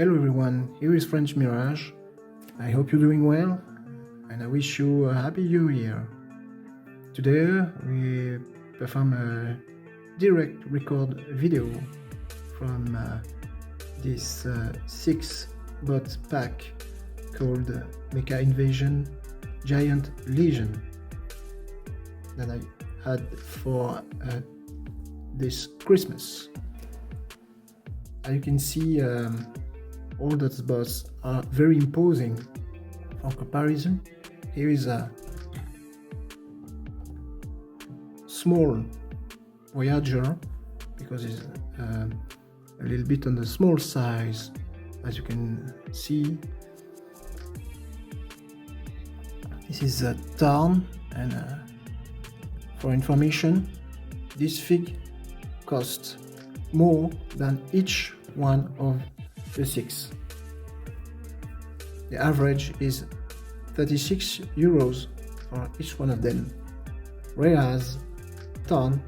Hello everyone, here is French Mirage. I hope you're doing well and I wish you a happy new year. Today we perform a direct record video from this 6-bot pack called Mecha Invasion Giant Legion that I had for this Christmas. As you can see, all those bots are very imposing. For comparison, here is a small Voyager, because it's a little bit on the small size, as you can see. This is a Tarn, and for information, this fig costs more than each one of the 6. The average is 36 euros for each one of them, whereas Tarn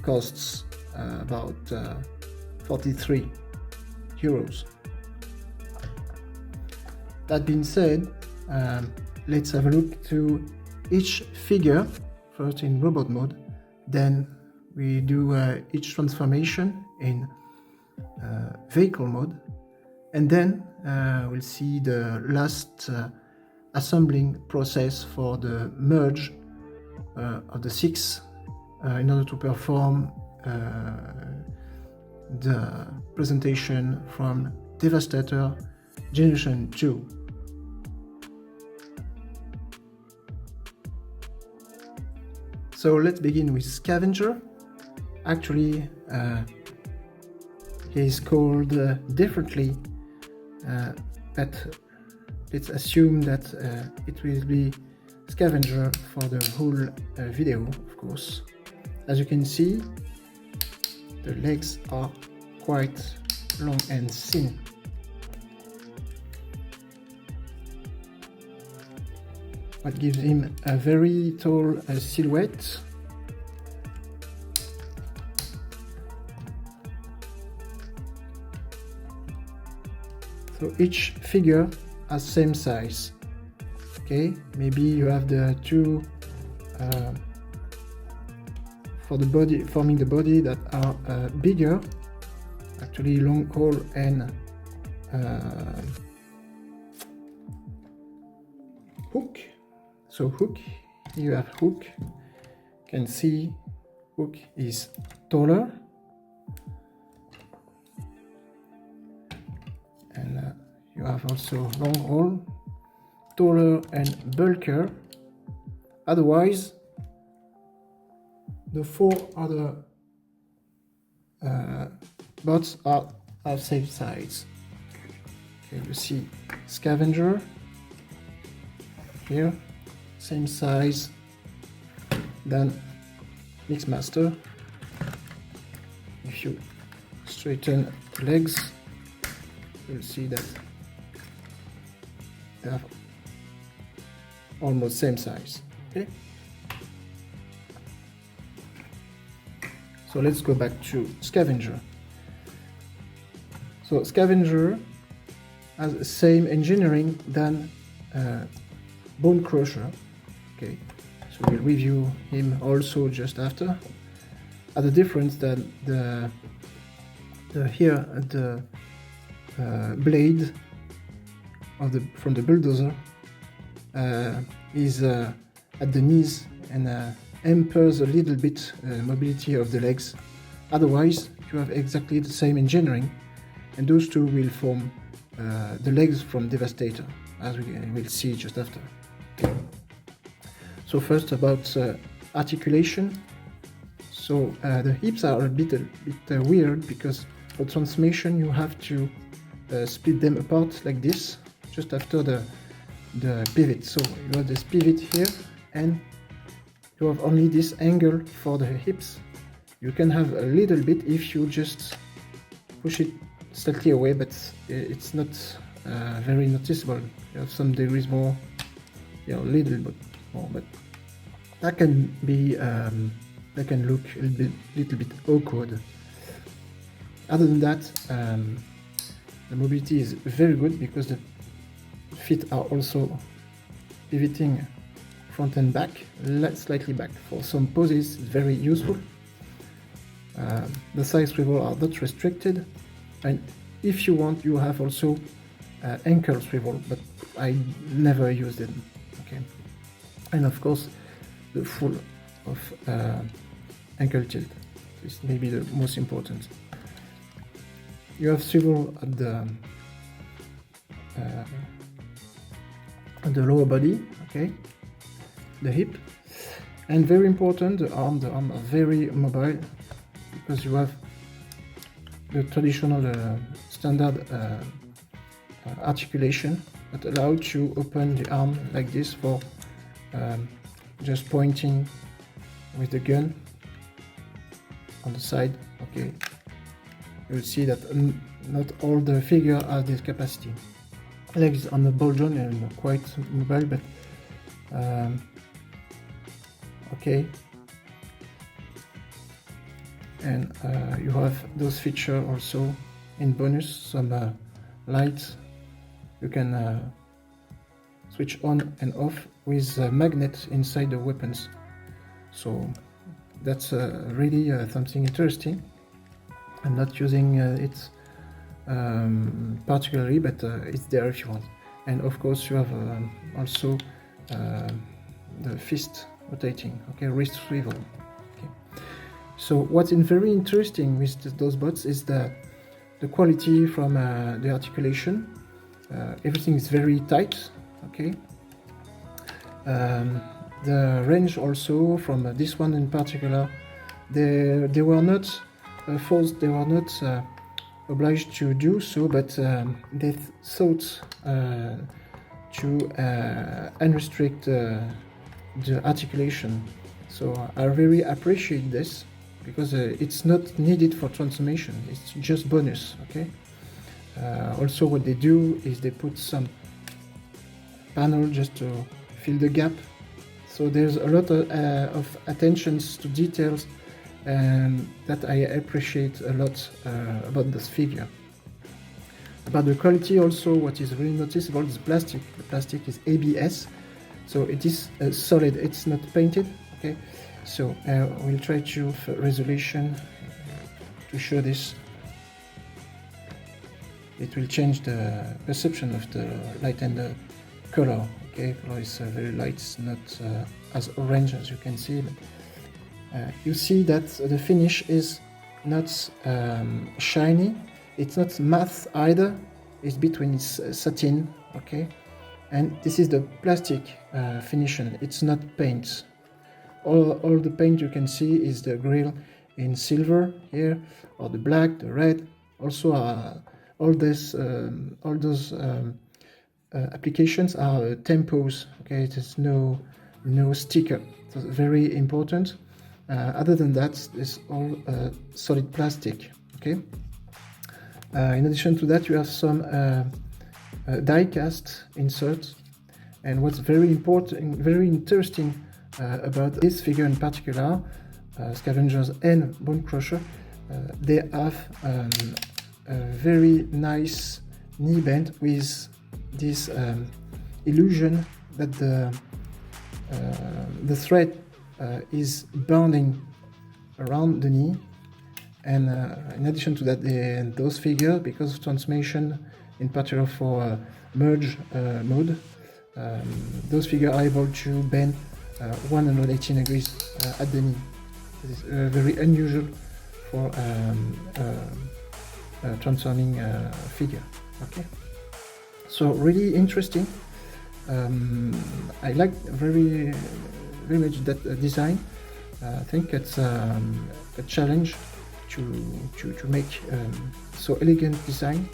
costs about 43 euros. That being said, let's have a look to each figure, first in robot mode, then we do each transformation in vehicle mode, and then we'll see the last assembling process for the merge of the 6 in order to perform the presentation from Devastator Generation 2. So let's begin with Scavenger. Actually, he is called differently, but let's assume that it will be Scavenger for the whole video, of course. As you can see, the legs are quite long and thin. What gives him a very tall silhouette. So each figure has same size. Okay, maybe you have the two for the body, forming the body, that are bigger, actually long haul and Hook. So Hook, you have Hook. You can see Hook is taller, and you have also long haul, taller and bulkier. Otherwise, the 4 other bots are same size. Okay, you see Scavenger here, same size than Mixmaster. If you straighten the legs, you'll see that they have almost same size. Okay, so let's go back to Scavenger. So Scavenger has the same engineering than Bone Crusher. Okay, so we'll review him also just after. The difference that the blade of from the bulldozer is at the knees and hampers a little bit mobility of the legs. Otherwise, you have exactly the same engineering, and those two will form the legs from Devastator, as we will see just after. Okay. So first about articulation. So the hips are a bit weird, because for transformation you have to split them apart like this, just after the pivot. So you have this pivot here, and you have only this angle for the hips. You can have a little bit if you just push it slightly away, but it's not very noticeable. You have some degrees more, a little bit more, but that can be that can look a little bit awkward. Other than that, the mobility is very good because the feet are also pivoting front and back, slightly back. For some poses, it's very useful. The side swivel are not restricted, and if you want, you have also ankle swivel, but I never used it. Okay, and of course, the full of ankle tilt. This may be the most important. You have swivel at the lower body, okay, the hip, and very important, the arm. The arm are very mobile because you have the traditional standard articulation that allows to open the arm like this for just pointing with the gun on the side. Okay, you'll see that not all the figure has this capacity. Legs on the ball joint and quite mobile, but okay. And you have those features also in bonus, some lights you can switch on and off with magnets inside the weapons. So that's really something interesting. I'm not using it particularly, but it's there if you want. And of course you have also the fist rotating, okay, wrist swivel. Okay. So what's very interesting with those bots is the quality from the articulation. Everything is very tight, okay. The range also from this one in particular, they were not forced, they were not obliged to do so, but they thought to unrestrict the articulation. So I really appreciate this because it's not needed for transformation, it's just bonus, okay. Also what they do is they put some panel just to fill the gap. So there's a lot of attentions to details that I appreciate a lot about this figure. About the quality also, what is really noticeable is plastic. The plastic is ABS, so it is solid, it's not painted, okay. So we'll try to resolution to show this. It will change the perception of the light and the color. Okay, color is very light, it's not as orange as you can see. But, you see that the finish is not shiny, it's not matte either, it's between satin, okay, and this is the plastic finishing, it's not paint. All the paint you can see is the grill in silver here, or the black, the red, also all those applications are tempos, okay, there's no sticker, so very important. Other than that, it's all solid plastic, okay. In addition to that, you have some die cast inserts, and what's very important, very interesting about this figure in particular, Scavengers and Bone Crusher, they have a very nice knee bend with this illusion that the thread is bounding around the knee, and in addition to that, those figures, because of transformation, in particular for merge mode, those figures are able to bend 180 degrees at the knee. This is very unusual for transforming figure. Okay, so really interesting. I like very much that design. I think it's a challenge to make so elegant design,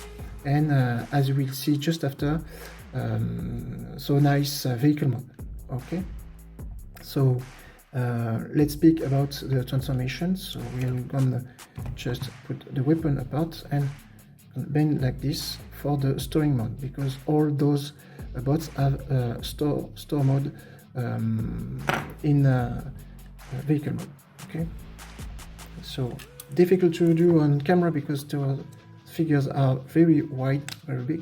and as you will see just after, so nice vehicle mode. Okay, so let's speak about the transformation. So we're gonna just put the weapon apart and bend like this for the storing mode, because all those bots have store mode in vehicle mode. Okay, so difficult to do on camera because the figures are very wide, very big.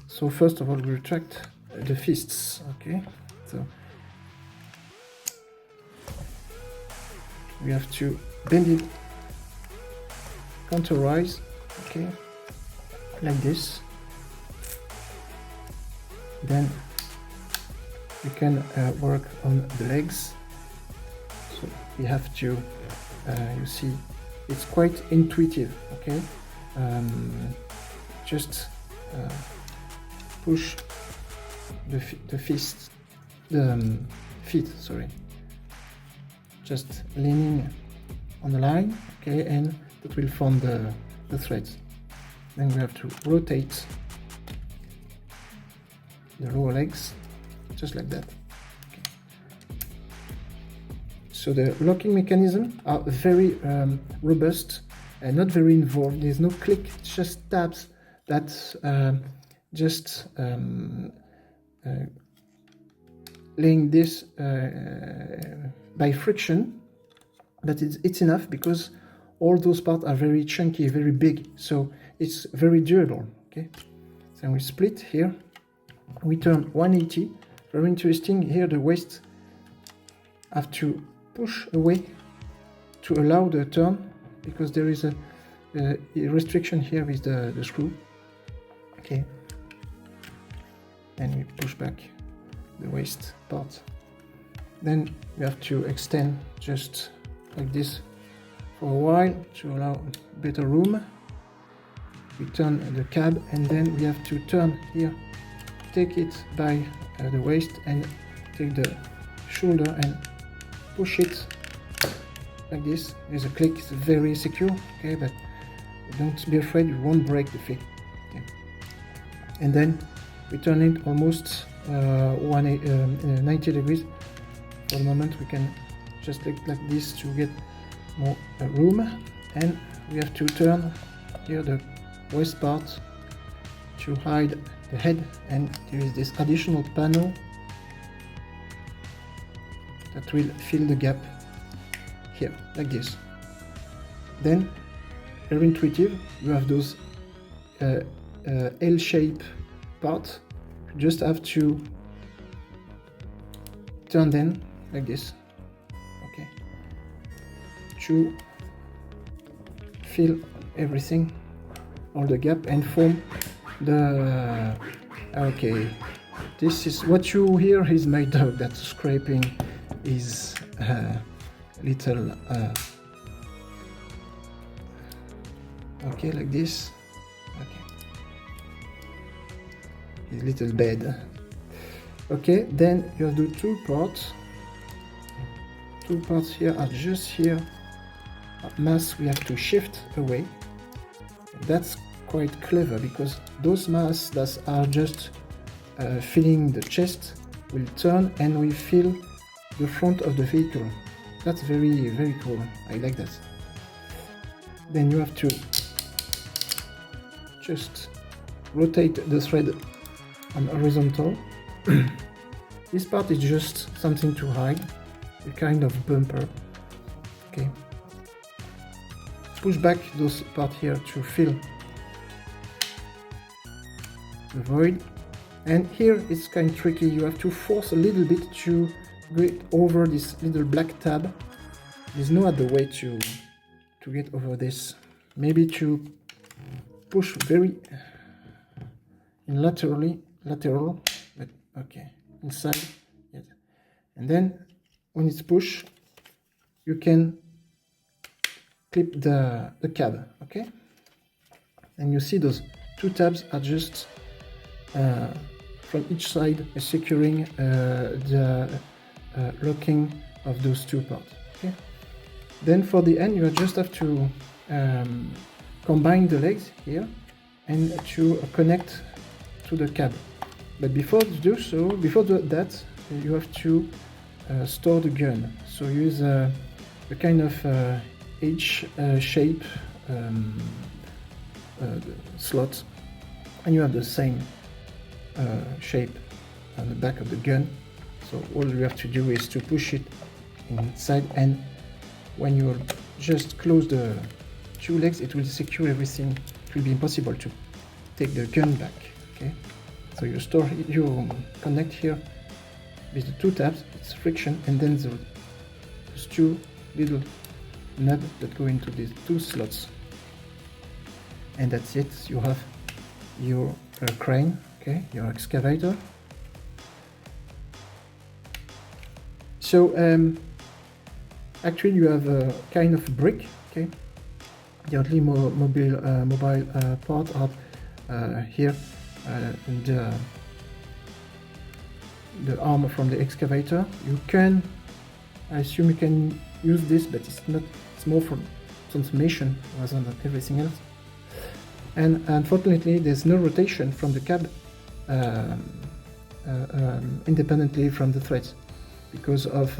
So first of all, we retract the fists. Okay, so we have to bend it counterwise. Okay, like this. Then we can work on the legs. So we have to, you see, it's quite intuitive. Okay, just push the feet. Sorry, just leaning on the line. Okay, and that will form the threads. Then we have to rotate the lower legs, just like that. Okay. So the locking mechanism are very robust and not very involved. There's no click, it's just tabs that just laying this by friction, but it's enough because all those parts are very chunky, very big, so it's very durable. Okay, so we split here, we turn 180. Very interesting here, the waist have to push away to allow the turn because there is a restriction here with the screw. Okay, and we push back the waist part. Then we have to extend just like this for a while to allow better room. We turn the cab and then we have to turn here, take it by the waist and take the shoulder and push it like this. There's a click, it's very secure. Okay, but don't be afraid, you won't break the feet. Okay. And then we turn it almost 90 degrees. For the moment we can just like this to get more room, and we have to turn here the waist part to hide the head, and there is this additional panel that will fill the gap here like this. Then very intuitive, you have those L-shape parts. You just have to turn them like this, okay, to fill everything, all the gap, and form the okay. This is what you hear is my dog that's scraping his little okay, like this. Okay, his little bed. Okay, then you have the two parts. Two parts here are just here. Mass we have to shift away. That's quite clever because those masks that are just filling the chest will turn and will fill the front of the vehicle. That's very, very cool. I like that. Then you have to just rotate the thread on horizontal. This part is just something to hide, a kind of bumper. Okay. Push back those parts here to fill the void. And here it's kind of tricky. You have to force a little bit to go over this little black tab. There's no other way to get over this. Maybe to push very lateral, but okay, inside. Yes. And then when it's pushed, you can clip the cab, okay? And you see those two tabs are just from each side securing the locking of those two parts, okay? Then for the end, you just have to combine the legs here and to connect to the cab. But before that, you have to store the gun. So use a kind of H-shape slot, and you have the same shape on the back of the gun. So all you have to do is to push it inside, and when you're just close the two legs, it will secure everything. It will be impossible to take the gun back. Okay, so you connect here with the two tabs, it's friction, and then those two little nubs that go into these two slots, and that's it. You have your crane, okay, your excavator. So actually you have a kind of brick, okay. The only mobile part are here, and the arm from the excavator. I assume you can use this, but it's more for transformation rather than everything else. And unfortunately, there's no rotation from the cab independently from the threads because of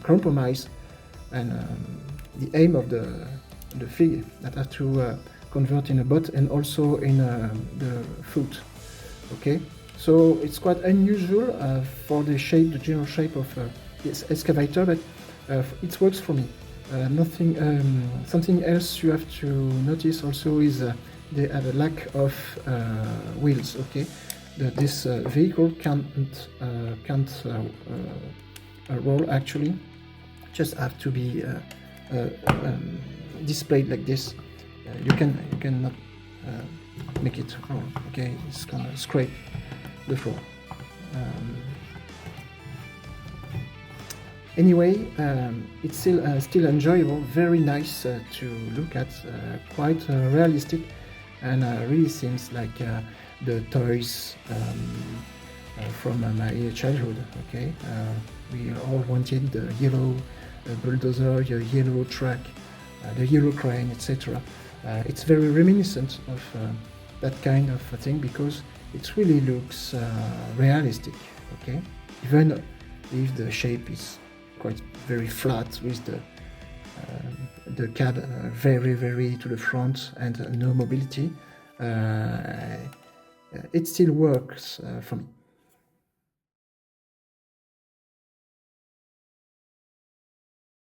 compromise and the aim of the fig that have to convert in a butt and also in the foot. Okay, so it's quite unusual for the general shape of this excavator, but it works for me. Something else you have to notice also is they have a lack of wheels. Okay, this vehicle can't roll actually, just have to be displayed like this. You cannot make it roll. Okay, it's gonna scrape the floor. Anyway, it's still enjoyable, very nice to look at, quite realistic, and really seems like the toys from my childhood. Okay, we all wanted the yellow bulldozer, the yellow truck, the yellow crane, etc. It's very reminiscent of that kind of thing because it really looks realistic. Okay, even if the shape is quite very flat with the cab very to the front and no mobility, it still works for me.